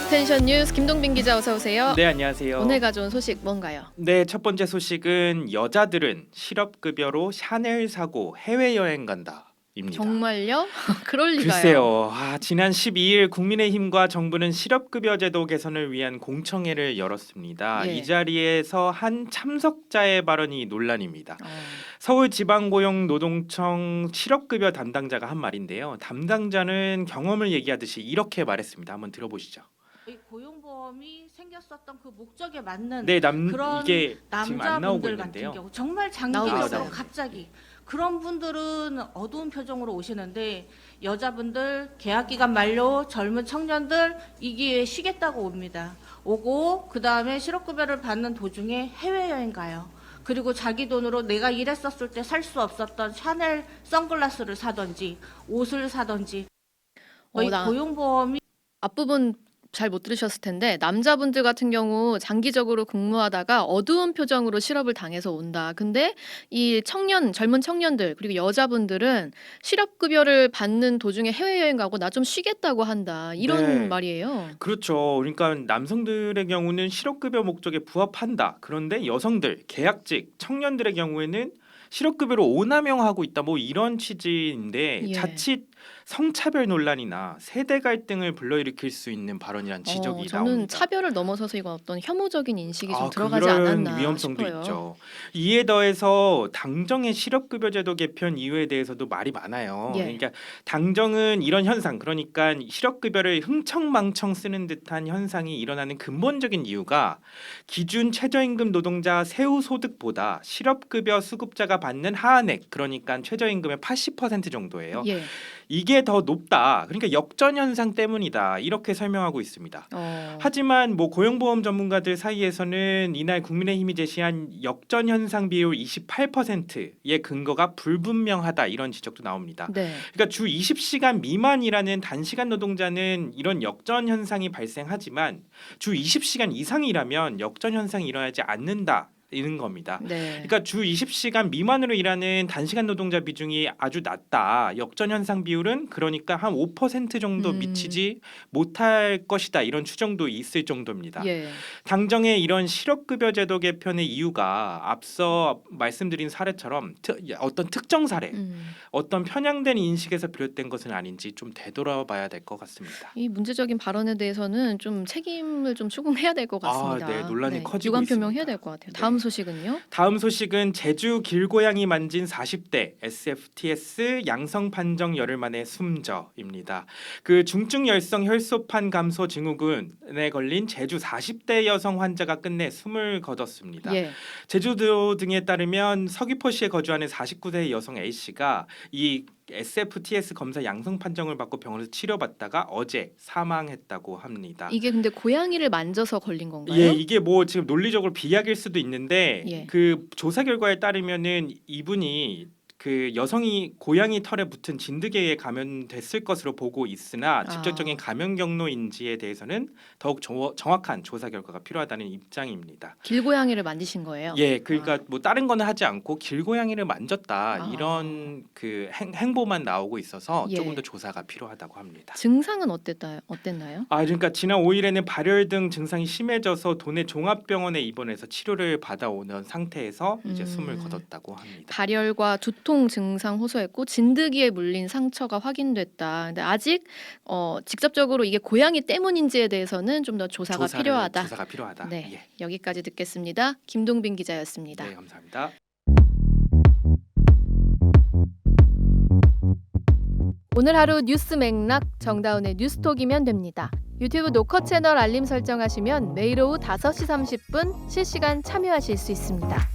어텐션 뉴스 김동빈 기자 어서 오세요. 네, 안녕하세요. 오늘 가져온 소식 뭔가요? 네, 첫 번째 소식은 여자들은 실업급여로 샤넬 사고 해외여행 간다. 입니다. 정말요? 그럴 리가요. 글쎄요. 지난 12일 국민의힘과 정부는 실업급여 제도 개선을 위한 공청회를 열었습니다. 예. 이 자리에서 한 참석자의 발언이 논란입니다. 어. 서울지방고용노동청 실업급여 담당자가 한 말인데요. 담당자는 경험을 얘기하듯이 이렇게 말했습니다. 한번 들어보시죠. 이 고용보험이 생겼었던 그 목적에 맞는 네, 그런 이게 지금 안 나오고 남자분들 같은 있는데요. 경우 정말 나오고 장기적으로 있어요. 갑자기 그런 분들은 어두운 표정으로 오시는데 여자분들 계약 기간 만료 젊은 청년들 이 기회에 쉬겠다고 옵니다. 오고 그 다음에 실업급여를 받는 도중에 해외여행 가요. 그리고 자기 돈으로 내가 일했었을 때 살 수 없었던 샤넬 선글라스를 사든지 옷을 사든지 이 고용보험이 앞부분 잘 못 들으셨을 텐데 남자분들 같은 경우 장기적으로 근무하다가 어두운 표정으로 실업을 당해서 온다. 근데 이 젊은 청년들 그리고 여자분들은 실업급여를 받는 도중에 해외여행 가고 나 좀 쉬겠다고 한다. 이런 네. 말이에요. 그렇죠. 그러니까 남성들의 경우는 실업급여 목적에 부합한다. 그런데 여성들, 계약직, 청년들의 경우에는 실업급여로 오남용하고 있다. 뭐 이런 취지인데 예. 자칫 성차별 논란이나 세대 갈등을 불러일으킬 수 있는 발언이란 지적이 저는 나옵니다. 차별을 넘어서서 이건 어떤 혐오적인 인식이 좀 들어가지 그런 않았나 위험성도 싶어요. 있죠. 이에 더해서 당정의 실업급여 제도 개편 이유에 대해서도 말이 많아요. 예. 그러니까 당정은 이런 현상, 그러니까 실업급여를 흥청망청 쓰는 듯한 현상이 일어나는 근본적인 이유가 기준 최저임금 노동자 세후 소득보다 실업급여 수급자가 받는 하한액, 그러니까 최저임금의 80% 정도예요. 예. 이게 더 높다. 그러니까 역전 현상 때문이다. 이렇게 설명하고 있습니다. 하지만 뭐 고용보험 전문가들 사이에서는 이날 국민의힘이 제시한 역전 현상 비율 28%의 근거가 불분명하다. 이런 지적도 나옵니다. 네. 그러니까 주 20시간 미만이라는 단시간 노동자는 이런 역전 현상이 발생하지만 주 20시간 이상이라면 역전 현상이 일어나지 않는다. 이런 겁니다. 네. 그러니까 주 20시간 미만으로 일하는 단시간 노동자 비중이 아주 낮다. 역전 현상 비율은 그러니까 한 5% 정도 미치지 못할 것이다. 이런 추정도 있을 정도입니다. 예. 당정의 이런 실업급여 제도 개편의 이유가 앞서 말씀드린 사례처럼 어떤 특정 사례, 어떤 편향된 인식에서 비롯된 것은 아닌지 좀 되돌아봐야 될 것 같습니다. 이 문제적인 발언에 대해서는 좀 책임을 좀 추궁해야 될 것 같습니다. 네, 논란이 커지고 유감 있습니다. 표명해야 될 것 같아요. 네. 다음 소식은요? 다음 소식은 제주 길고양이 만진 40대 SFTS 양성 판정 열흘 만에 숨져입니다. 그 중증 열성 혈소판 감소 증후군에 걸린 제주 40대 여성 환자가 끝내 숨을 거뒀습니다. 예. 제주도 등에 따르면 서귀포시에 거주하는 49세 여성 A 씨가 이 SFTS 검사 양성 판정을 받고 병원에서 치료받다가 어제 사망했다고 합니다. 이게 근데 고양이를 만져서 걸린 건가요? 예, 이게 뭐 지금 논리적으로 비약일 수도 있는데 예. 그 조사 결과에 따르면은 이분이 그 여성이 고양이 털에 붙은 진드기에 감염됐을 것으로 보고 있으나 직접적인 감염 경로인지에 대해서는 더욱 정확한 조사 결과가 필요하다는 입장입니다. 길고양이를 만지신 거예요? 예, 그러니까 뭐 다른 거는 하지 않고 길고양이를 만졌다 이런 그 행보만 나오고 있어서 예. 조금 더 조사가 필요하다고 합니다. 증상은 어땠나요? 그러니까 지난 5일에는 발열 등 증상이 심해져서 도내 종합병원에 입원해서 치료를 받아오는 상태에서 이제 숨을 거뒀다고 합니다. 발열과 두통 증상 호소했고 진드기에 물린 상처가 확인됐다. 근데 아직 직접적으로 이게 고양이 때문인지에 대해서는 좀 더 조사가 필요하다. 조사가 필요하다. 네, 예. 여기까지 듣겠습니다. 김동빈 기자였습니다. 네, 감사합니다. 오늘 하루 뉴스 맥락 정다운의 뉴스톡이면 됩니다. 유튜브 노컷 채널 알림 설정하시면 매일 오후 5시 30분 실시간 참여하실 수 있습니다.